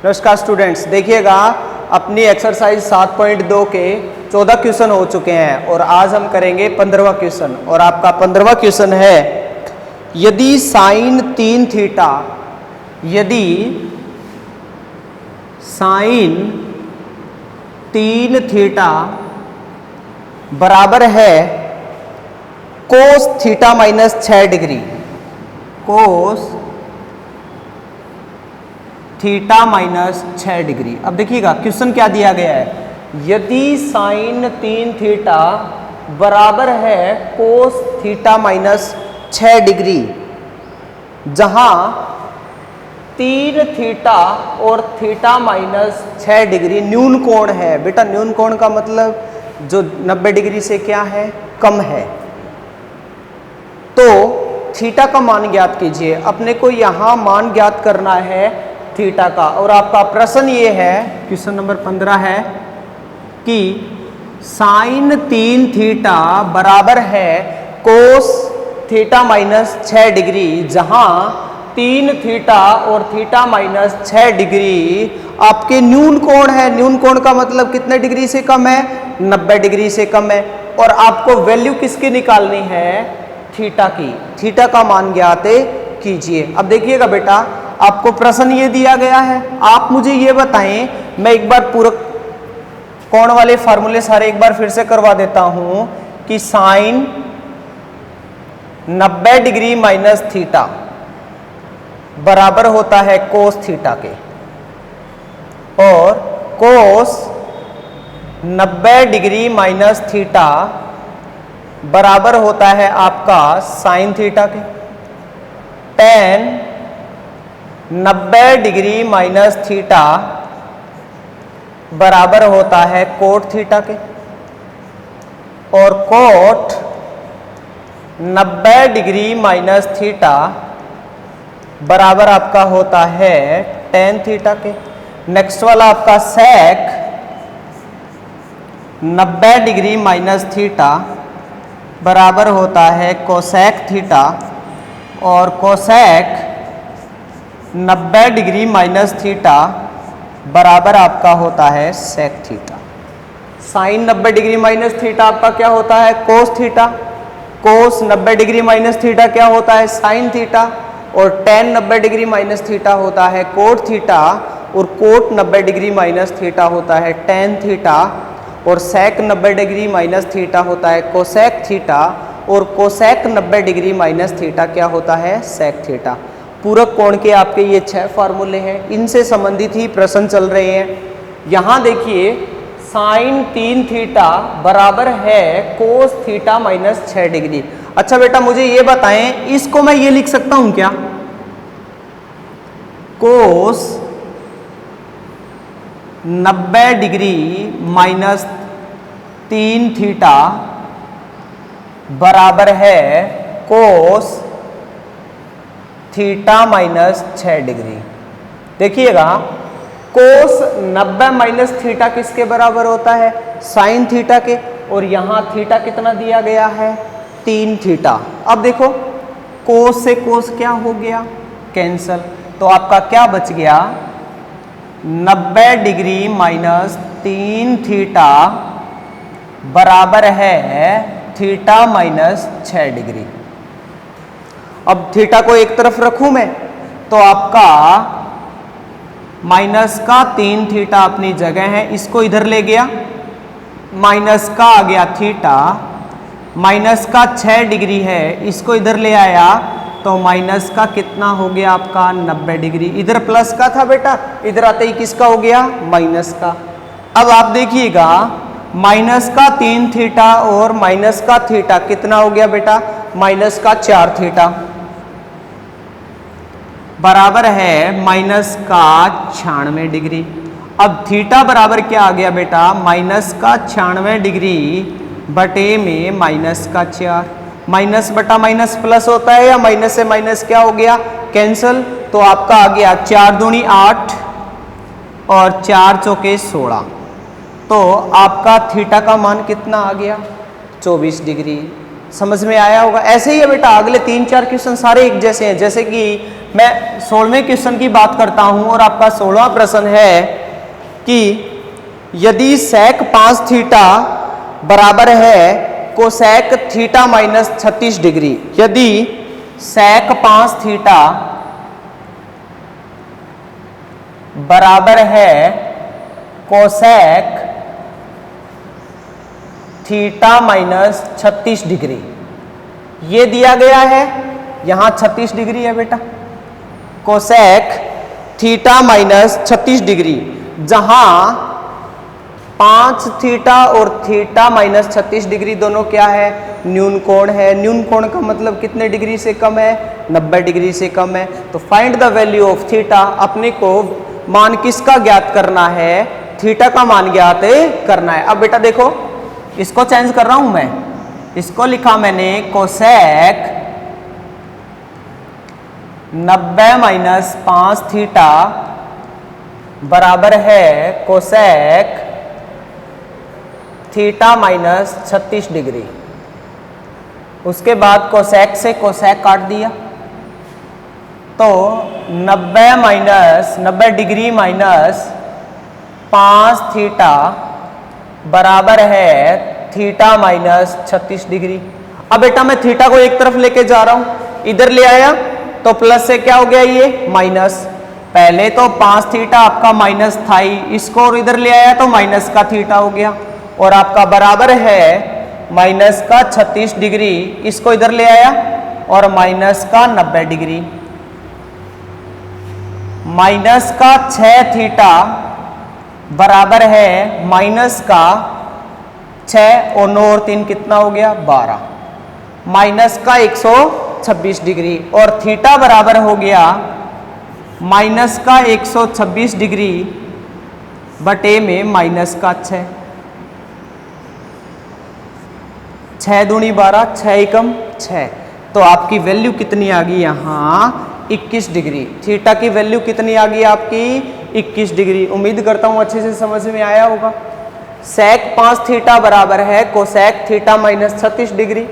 नमस्कार स्टूडेंट्स, देखिएगा अपनी एक्सरसाइज 7.2 के 14 क्वेश्चन हो चुके हैं और आज हम करेंगे 15वां क्वेश्चन। और आपका 15वां क्वेश्चन है, यदि साइन 3 थीटा बराबर है cos theta minus 6 degree, cos theta minus 6 degree. अब देखिएगा क्वेश्चन क्या दिया गया है, यदि साइन 3 थीटा बराबर है कोस थीटा माइनस 6 डिग्री, जहां 3 थीटा और थीटा माइनस 6 डिग्री न्यून कोण है। बेटा न्यून कोण का मतलब जो 90 डिग्री से क्या है, कम है। तो थीटा का मान ज्ञात कीजिए। अपने को यहां मान ज्ञात करना है थीटा का। और आपका प्रश्न ये है, क्वेश्चन नंबर 15 है कि साइन 3 थीटा बराबर है कोस थीटा माइनस 6 डिग्री, जहां 3 थीटा और थीटा माइनस 6 डिग्री आपके न्यून कोण है। न्यून कोण का मतलब कितने डिग्री से कम है, 90 डिग्री से कम है। और आपको वैल्यू किसकी निकालनी है, थीटा की। थीटा का मान ज्ञात कीजिए। अब देखिएगा बेटा, आपको प्रश्न ये दिया गया है, आप मुझे ये बताएं, मैं एक बार पूरक कोण वाले फार्मूले सारे एक बार फिर से करवा देता हूं कि साइन 90 डिग्री माइनस थीटा बराबर होता है कोस थीटा के, और कोस 90 डिग्री माइनस थीटा बराबर होता है आपका साइन थीटा के। टेन 90 डिग्री माइनस थीटा बराबर होता है कोट थीटा के, और कोट 90 डिग्री माइनस थीटा बराबर आपका होता है टेन थीटा के। नेक्स्ट वाला आपका सेक 90 डिग्री माइनस थीटा बराबर होता है कोसेक थीटा, और कोसेक 90 डिग्री माइनस थीटा बराबर आपका होता है sec theta. Sine 90 degree minus theta आपका क्या होता है, cos theta. Cos 90 degree minus theta क्या होता है, साइन थीटा। और टेन 90 डिग्री माइनस थीटा होता है कोट थीटा, और कोट 90 डिग्री माइनस थीटा होता है टेन थीटा, और सेक 90 डिग्री माइनस थीटा होता है कोसेक थीटा, और कोसेक 90 डिग्री माइनस थीटा क्या होता है, सेक थीटा। पूरक कोण के आपके ये 6 फार्मूले हैं, इनसे संबंधित ही प्रश्न चल रहे हैं। यहां देखिए, साइन 3 थीटा बराबर है कोस थीटा माइनस 6 डिग्री। अच्छा बेटा मुझे ये बताएं, इसको मैं ये लिख सकता हूं क्या, कोस 90 डिग्री माइनस 3 थीटा बराबर है कोस थीटा माइनस 6 डिग्री। देखिएगा, कोस 90 माइनस थीटा किसके बराबर होता है, साइन थीटा के। और यहां थीटा कितना दिया गया है, 3 थीटा। अब देखो, कोस से कोस क्या हो गया, कैंसल। तो आपका क्या बच गया, 90 डिग्री माइनस 3 थीटा बराबर है थीटा माइनस 6 डिग्री। अब थीटा को एक तरफ रखूं मैं, तो आपका माइनस का 3 थीटा अपनी जगह है, इसको इधर ले गया, माइनस का आ गया थीटा, माइनस का 6 डिग्री है, इसको इधर ले आया, तो माइनस का कितना हो गया आपका 90 डिग्री। इधर प्लस का था बेटा, इधर आते ही किसका हो गया, माइनस का। अब आप देखिएगा, माइनस का 3 थीटा और माइनस का थीटा कितना हो गया बेटा, माइनस का 4 थीटा बराबर है माइनस का 96 डिग्री। अब थीटा बराबर क्या आ गया बेटा, माइनस का 96 डिग्री बटे में माइनस का 4। माइनस बटा माइनस प्लस होता है, या माइनस से माइनस क्या हो गया, कैंसल। तो आपका आ गया 4 दूनी 8 और 4 चौके 16। तो आपका थीटा का मान कितना आ गया, 24 डिग्री। समझ में आया होगा। ऐसे ही है बेटा, अगले 3-4 क्वेश्चन सारे एक जैसे हैं। जैसे कि मैं 16वें क्वेश्चन की बात करता हूं और आपका 16वां प्रश्न है कि यदि sec 5 थीटा बराबर है कोसेक थीटा माइनस 36 डिग्री, यदि sec 5 थीटा बराबर है कोसेक थीटा माइनस 36 डिग्री, ये दिया गया है, यहां 36 डिग्री है बेटा, कोसेक थीटा माइनस 36 डिग्री, जहां 5 थीटा और थीटा माइनस 36 डिग्री दोनों क्या है, न्यून कोण है। न्यून कोण का मतलब कितने डिग्री से कम है, 90 डिग्री से कम है। तो find the value of theta, अपने को मान किसका ज्ञात करना है, थीटा का मान ज्ञात करना है। अब बेटा देखो, इसको चेंज कर रहा हूं मैं, इसको लिखा मैंने कोसेक 90 माइनस 5 थीटा बराबर है कोसेक थीटा माइनस 36 डिग्री। उसके बाद कोसेक से कोसेक काट दिया, तो 90 डिग्री माइनस 5 थीटा बराबर है थीटा माइनस 36 डिग्री। अब बेटा मैं थीटा को एक तरफ लेके जा रहा हूं, इधर ले आया तो प्लस से क्या हो गया, ये माइनस। पहले तो 5 थीटा आपका माइनस था ही, इसको और इधर ले आया तो माइनस का थीटा हो गया, और आपका बराबर है माइनस का 36 डिग्री, इसको इधर ले आया और माइनस का 90 डिग्री, माइनस का 6 थीटा बराबर है माइनस का 6 और 9 और 3 कितना हो गया, 12, माइनस का 126 डिग्री, और थीटा बराबर हो गया माइनस का 126 डिग्री बटे में माइनस का 6, 6 दूनी 12, 6 एकम 6। तो आपकी वैल्यू कितनी आ गई यहाँ, 21 डिग्री। थीटा की वैल्यू कितनी आ गई आपकी, 21 डिग्री। उम्मीद करता हूं अच्छे से समझ में आया होगा। सेक 5 थीटा बराबर है कोसेक थीटा माइनस 36 डिग्री,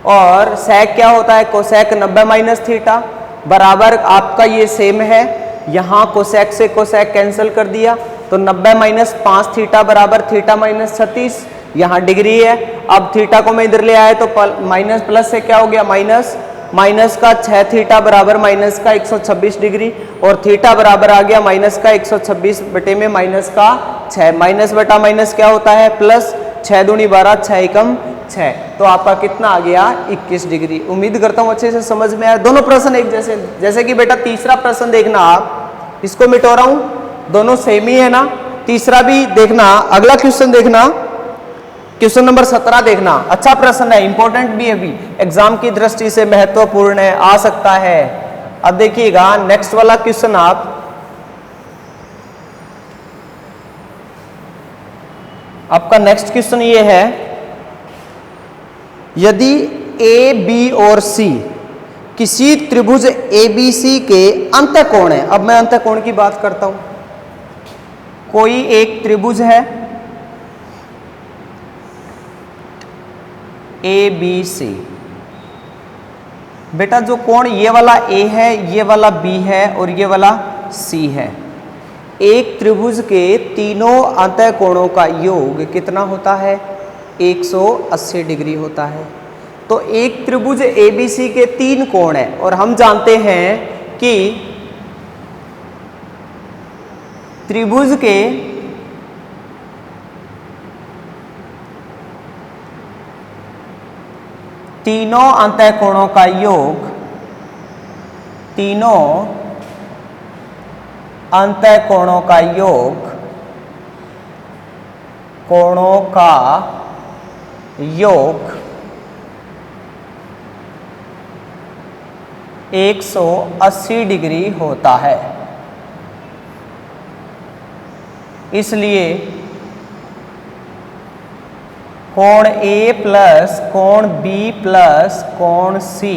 और सेक क्या होता है, कोसेक 90 माइनस थीटा बराबर आपका ये सेम है। यहाँ कोसेक से कोसेक कैंसिल कर दिया तो 90 माइनस 5 थीटा बराबर थीटा माइनस 36, यहाँ डिग्री है। अब थीटा को मैं इधर ले आया तो माइनस प्लस से क्या हो गया, माइनस, माइनस का 6 थीटा बराबर माइनस का 126 डिग्री, और थीटा बराबर आ गया माइनस का 126 बटे में माइनस का 6, माइनस बटा माइनस क्या होता है, प्लस, 6 दूनी 12, 6 एकम 6, तो आपका कितना आ गया, 21 डिग्री। उम्मीद करता हूँ अच्छे से समझ में आया। दोनों प्रश्न एक जैसे, जैसे कि बेटा तीसरा प्रश्न देखना, आप इसको मिटो रहा हूँ, दोनों सेम ही है ना। तीसरा भी देखना, अगला क्वेश्चन देखना, क्वेश्चन नंबर 17 देखना, अच्छा प्रश्न है, इंपॉर्टेंट भी है, भी एग्जाम की दृष्टि से महत्वपूर्ण है, आ सकता है। अब देखिएगा नेक्स्ट वाला क्वेश्चन, आपका नेक्स्ट क्वेश्चन ये है, यदि ए बी और सी किसी त्रिभुज एबीसी के अंतःकोण है। अब मैं अंतःकोण की बात करता हूं, कोई एक त्रिभुज है ए बी सी, बेटा जो कोण ये वाला ए है, ये वाला बी है और ये वाला सी है, एक त्रिभुज के तीनों अंतःकोणों का योग कितना होता है, 180 डिग्री होता है। तो एक त्रिभुज एबीसी के 3 कोण है, और हम जानते हैं कि त्रिभुज के तीनों अंतःकोणों का योग, तीनों अंतःकोणों का योग, कोणों का योग 180 डिग्री होता है। इसलिए कोण ए प्लस कोण बी प्लस कोण सी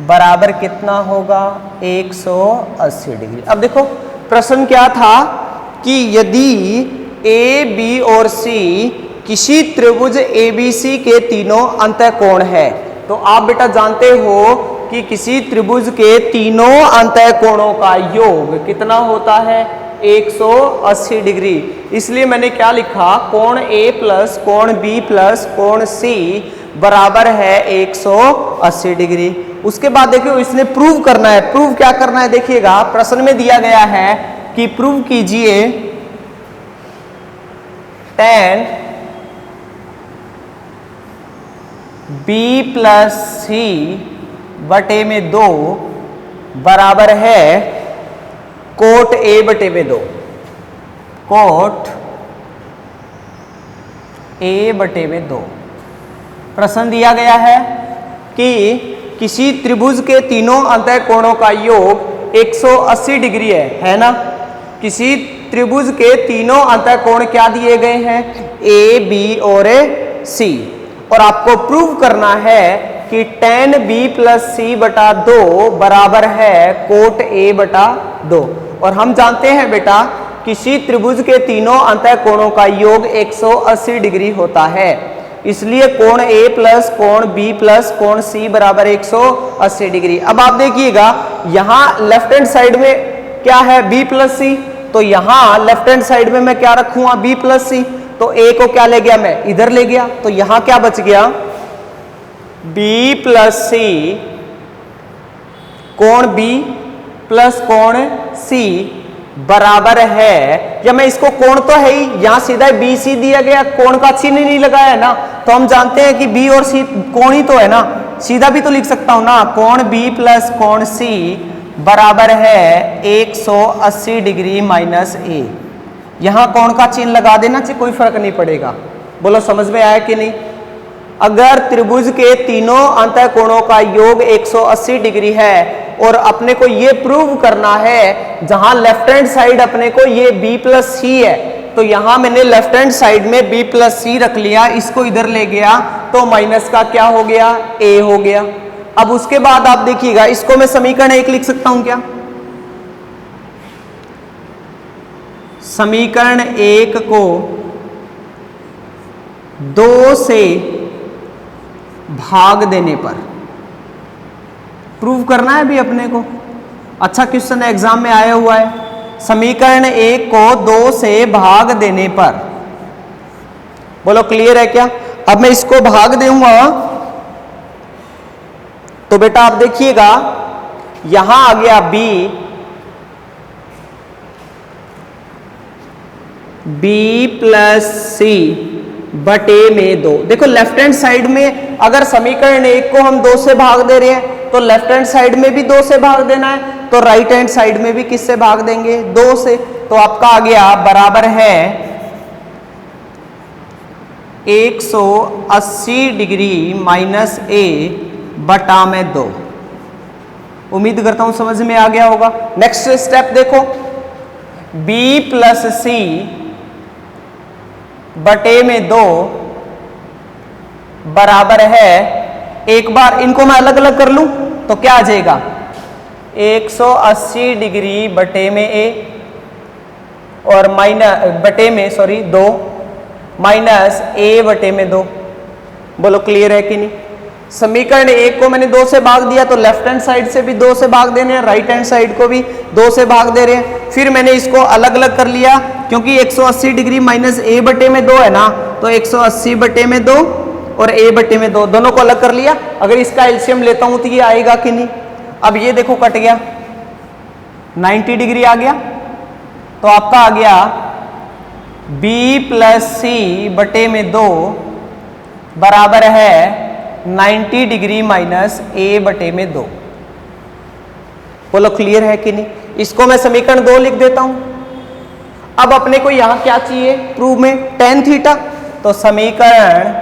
बराबर कितना होगा, 180 डिग्री। अब देखो प्रश्न क्या था कि यदि ए बी और सी किसी त्रिभुज ABC के तीनों अंतःकोण है। तो आप बेटा जानते हो कि किसी त्रिभुज के तीनों अंतःकोणों का योग कितना होता है, 180 डिग्री। इसलिए मैंने क्या लिखा, कोण A प्लस कोण B प्लस कोण C बराबर है 180 डिग्री। उसके बाद देखिए इसने प्रूव करना है। प्रूव क्या करना है, देखिएगा प्रश्न में दिया गया है कि प्रूव कीजिए tan B प्लस C बटे में 2 बराबर है कोट A बटे में 2, कोट A बटे में 2। प्रश्न दिया गया है कि किसी त्रिभुज के तीनों अंतःकोणों का योग 180 डिग्री है ना। किसी त्रिभुज के तीनों अंतःकोण क्या दिए गए हैं, A, B और C। और आपको प्रूव करना है कि tan B प्लस C बटा 2 बराबर है कोट A बटा 2। और हम जानते हैं बेटा किसी त्रिभुज के तीनों अंतःकोणों का योग 180 डिग्री होता है। इसलिए कोण A प्लस कोण B प्लस कोण C बराबर 180 डिग्री। अब आप देखिएगा यहां लेफ्ट हैंड साइड में क्या है, B प्लस C। तो यहां लेफ्ट हैंड साइड में मैं क्या रखूंगा, B प्लस C। तो A को क्या ले गया, मैं इधर ले गया। तो यहां क्या बच गया, B प्लस C कोण B प्लस कोण C बराबर है, या मैं इसको कोण तो है ही, यहां सीधा BC दिया गया, कोण का चिन्ह नहीं लगाया है ना। तो हम जानते हैं कि B और C कोण ही तो है ना, सीधा भी तो लिख सकता हूं ना, कोण B प्लस कोण C बराबर है 180 डिग्री माइनस A। यहां कोण का चिन्ह लगा देना चाहिए, कोई फर्क नहीं पड़ेगा। बोलो समझ में आया कि नहीं। अगर त्रिभुज के तीनों अंतःकोणों का योग 180 डिग्री है और अपने को ये प्रूव करना है, जहां लेफ्ट हैंड साइड अपने को ये B प्लस C है, तो यहां मैंने लेफ्ट हैंड साइड में B प्लस C रख लिया, इसको इधर ले गया तो माइनस का क्या हो गया, A हो गया। अब उसके बाद आप देखिएगा इसको मैं समीकरण 1 लिख सकता हूं क्या, समीकरण 1 को 2 से भाग देने पर प्रूव करना है भी अपने को। अच्छा क्वेश्चन एग्जाम में आया हुआ है, समीकरण 1 को 2 से भाग देने पर। बोलो क्लियर है क्या। अब मैं इसको भाग दूंगा तो बेटा आप देखिएगा यहां आ गया B प्लस C बटे में 2। देखो लेफ्ट हैंड साइड में अगर समीकरण 1 को हम 2 से भाग दे रहे हैं तो लेफ्ट हैंड साइड में भी 2 से भाग देना है, तो राइट हैंड साइड में भी किससे भाग देंगे, 2 से। तो आपका आ गया बराबर है 180 डिग्री माइनस A बटा में 2। उम्मीद करता हूं समझ में आ गया होगा। नेक्स्ट स्टेप देखो, B प्लस C बटे में 2 बराबर है, एक बार इनको मैं अलग अलग कर लूं तो क्या आ जाएगा, 180 डिग्री बटे में A और माइनस बटे में 2 माइनस A बटे में 2। बोलो क्लियर है कि नहीं। समीकरण 1 को मैंने 2 से भाग दिया तो लेफ्ट हैंड साइड से भी 2 से भाग देने हैं, राइट हैंड साइड को भी 2 से भाग दे रहे हैं। फिर मैंने इसको अलग अलग कर लिया क्योंकि 180 डिग्री माइनस A बटे में 2 है ना, तो 180 बटे में 2 और A बटे में 2 दोनों को अलग कर लिया। अगर इसका एलसीएम लेता हूं तो ये आएगा कि नहीं। अब ये देखो कट गया, 90 डिग्री आ गया, तो आपका आ गया B प्लस C बटे में 2 बराबर है 90 डिग्री माइनस A बटे में 2। बोलो क्लियर है कि नहीं। इसको मैं समीकरण 2 लिख देता हूं। अब अपने को यहां क्या चाहिए प्रूव में, tan थीटा। तो समीकरण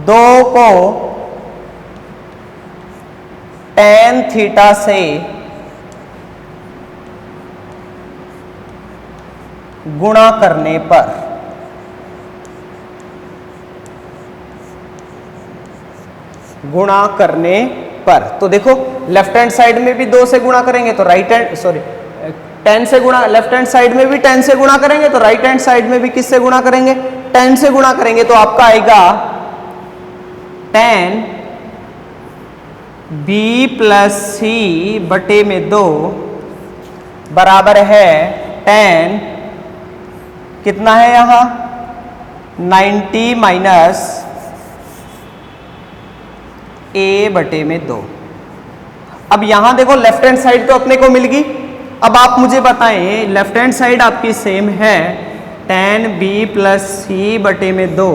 2 को tan थीटा से गुणा करने पर तो देखो लेफ्ट हैंड साइड में भी 2 से गुणा करेंगे तो राइट हैंड tan से गुणा, लेफ्ट हैंड साइड में भी tan से गुणा करेंगे तो राइट हैंड साइड में भी किससे गुणा करेंगे, tan से गुणा करेंगे तो आपका आएगा tan b प्लस सी बटे में 2 बराबर है tan कितना है यहां 90 माइनस a बटे में 2। अब यहां देखो लेफ्ट हैंड साइड तो अपने को मिल गई। अब आप मुझे बताएं लेफ्ट हैंड साइड आपकी सेम है tan b प्लस सी बटे में 2।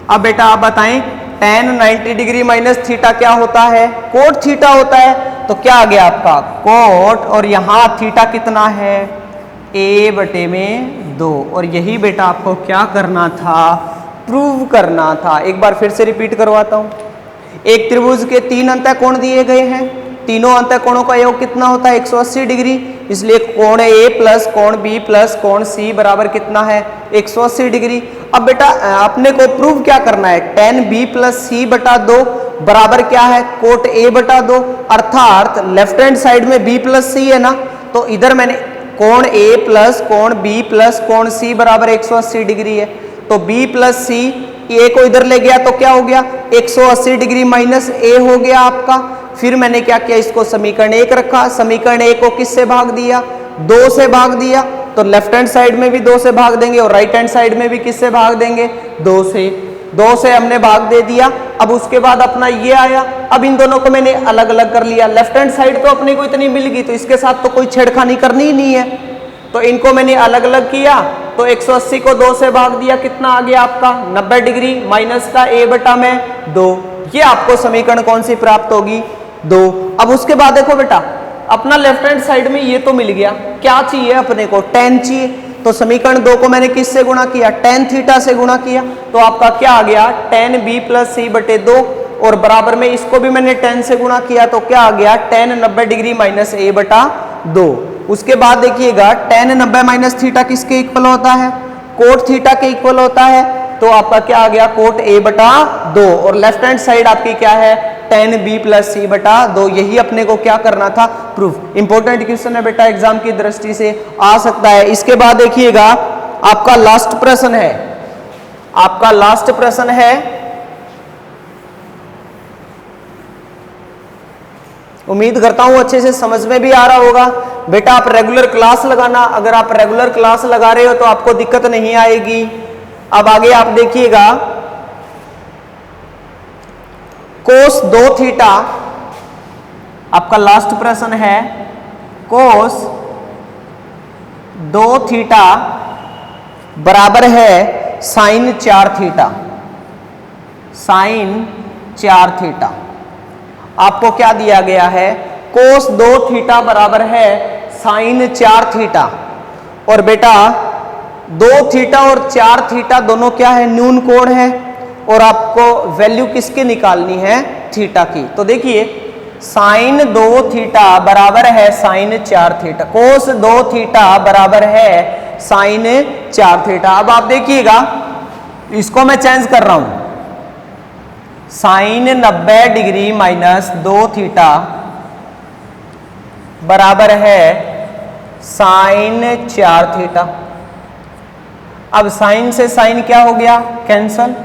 अब बेटा आप बताएं tan 90 डिग्री माइनस थीटा क्या होता है, कोट थीटा होता है। तो क्या आ गया आपका कोट, और यहां थीटा कितना है a बटे में 2। और यही बेटा आपको क्या करना था, प्रूव करना था। एक बार फिर से रिपीट करवाता हूं। एक त्रिभुज के 3 अंतःकोण दिए गए हैं, तीनों अंतःकोणों का योग कितना होता है 180 डिग्री। इसलिए कोण ए प्लस कोण बी प्लस कोण सी बराबर कितना है 180 डिग्री। अब बेटा अपने को प्रूव क्या करना है, tan b प्लस सी बटा 2 बराबर क्या है कोट a बटा 2। अर्थात लेफ्ट हैंड साइड में b प्लस सी है ना, तो इधर मैंने कोण a प्लस कोण b प्लस कोण c बराबर 180 डिग्री है। तो b प्लस सी ए को इधर ले गया तो क्या हो गया 180 डिग्री माइनस ए हो गया आपका। फिर मैंने क्या किया, इसको समीकरण 1 रखा, समीकरण 1 को किससे भाग दिया 2 से भाग दिया। तो लेफ्ट हैंड साइड में भी 2 से भाग देंगे और राइट हैंड साइड में भी किससे भाग देंगे 2 से हमने भाग दे दिया। अब उसके बाद अपना ये आया। अब इन दोनों को मैंने अलग अलग कर लिया। लेफ्ट हैंड साइड तो अपने को इतनी मिल गई तो इसके साथ तो कोई छेड़खानी करनी ही नहीं है, तो इनको मैंने अलग अलग किया। तो 180 को 2 से भाग दिया, कितना आ गया आपका 90 डिग्री माइनस का a बटा में 2। ये आपको समीकरण कौन सी प्राप्त होगी 2। अब उसके बाद देखो बेटा अपना लेफ्ट हैंड साइड में ये तो मिल गया, क्या चाहिए अपने को tan चाहिए। तो समीकरण 2 को मैंने किससे गुणा किया tan थीटा से गुणा किया। तो आपका क्या आ गया tan b प्लस सी बटे 2, और बराबर में इसको भी मैंने tan से गुणा किया तो क्या आ गया tan 90 डिग्री माइनस a बटा 2। उसके बाद देखिएगा tan 90 माइनस थीटा किसके इक्वल होता है कोट थीटा के इक्वल होता है। तो आपका क्या आ गया कोट a बटा 2, और लेफ्ट हैंड साइड आपकी क्या है tan b प्लस सी बटा 2। यही अपने को क्या करना था प्रूफ। इंपॉर्टेंट क्वेश्चन है बेटा, एग्जाम की दृष्टि से आ सकता है। इसके बाद देखिएगा आपका लास्ट प्रश्न है, आपका लास्ट प्रश्न है, उम्मीद करता हूं अच्छे से समझ में भी आ रहा होगा। बेटा आप रेगुलर क्लास लगाना, अगर आप रेगुलर क्लास लगा रहे हो तो आपको दिक्कत नहीं आएगी। अब आगे आप देखिएगा कोस 2 थीटा, आपका लास्ट प्रश्न है कोस 2 थीटा बराबर है साइन 4 थीटा, साइन 4 थीटा। आपको क्या दिया गया है कोस 2 थीटा बराबर है साइन 4 थीटा। और बेटा 2 थीटा और 4 थीटा दोनों क्या है न्यून कोण है, और आपको वैल्यू किसकी निकालनी है थीटा की। तो देखिए साइन 2 थीटा बराबर है साइन 4 थीटा, कोस 2 थीटा बराबर है साइन 4 थीटा। अब आप देखिएगा इसको मैं चेंज कर रहा हूं, साइन 90 डिग्री माइनस 2 थीटा बराबर है साइन 4 थीटा। अब साइन से साइन क्या हो गया कैंसल,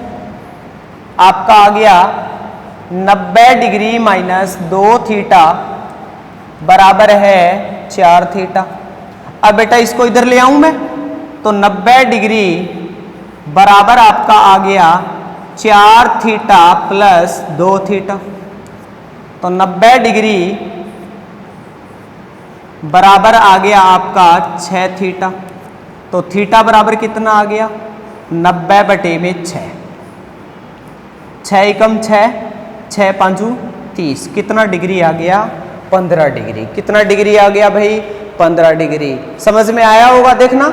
आपका आ गया 90 डिग्री माइनस 2 थीटा बराबर है 4 थीटा। अब बेटा इसको इधर ले आऊं मैं, तो 90 डिग्री बराबर आपका आ गया 4 थीटा प्लस 2 थीटा। तो 90 डिग्री बराबर आ गया आपका 6 थीटा। तो थीटा बराबर कितना आ गया 90 बटे में 6, 6 एकम 6, 6 पांचू 30, कितना डिग्री आ गया 15 डिग्री। कितना डिग्री आ गया भाई 15 डिग्री। समझ में आया होगा। देखना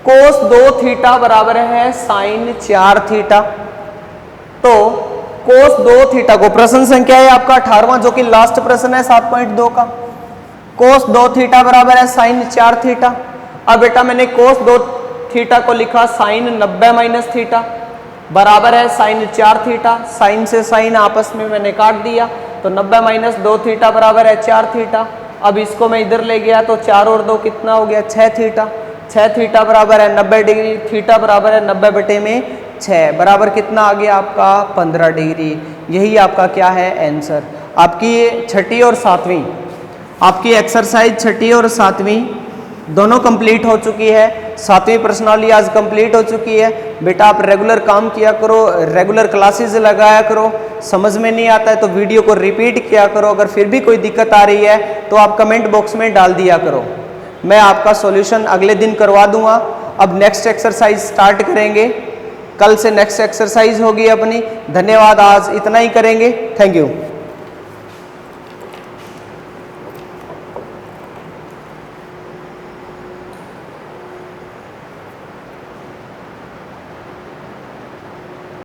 कोस 2 थीटा बराबर है साइन 4 थीटा। तो कोस 2 थीटा को प्रश्न संख्या है आपका 18वां, जो कि लास्ट प्रश्न है 7.2 का। कोस 2 थीटा बराबर है साइन 4 थीटा। अब बेटा मैंने कोस 2 थीटा को लिखा साइन 90 माइनस थीटा बराबर है साइन 4 थीटा। साइन से साइन आपस में मैंने काट दिया, तो 90 माइनस 2 थीटा बराबर है 4 थीटा। अब इसको मैं इधर ले गया तो 4 और 2 कितना हो गया 6 थीटा। 6 थीटा बराबर है 90 डिग्री, थीटा बराबर है 90 बटे में 6 बराबर कितना आ गया आपका 15 डिग्री। यही आपका क्या है आंसर। आपकी छठी और सातवीं, आपकी एक्सरसाइज छठी और सातवीं दोनों कंप्लीट हो चुकी है। सातवीं प्रश्नावली आज कंप्लीट हो चुकी है। बेटा आप रेगुलर काम किया करो, रेगुलर क्लासेस लगाया करो। समझ में नहीं आता है तो वीडियो को रिपीट किया करो। अगर फिर भी कोई दिक्कत आ रही है तो आप कमेंट बॉक्स में डाल दिया करो, मैं आपका सॉल्यूशन अगले दिन करवा दूंगा। अब नेक्स्ट एक्सरसाइज स्टार्ट करेंगे, कल से नेक्स्ट एक्सरसाइज होगी अपनी। धन्यवाद, आज इतना ही करेंगे। Thank you.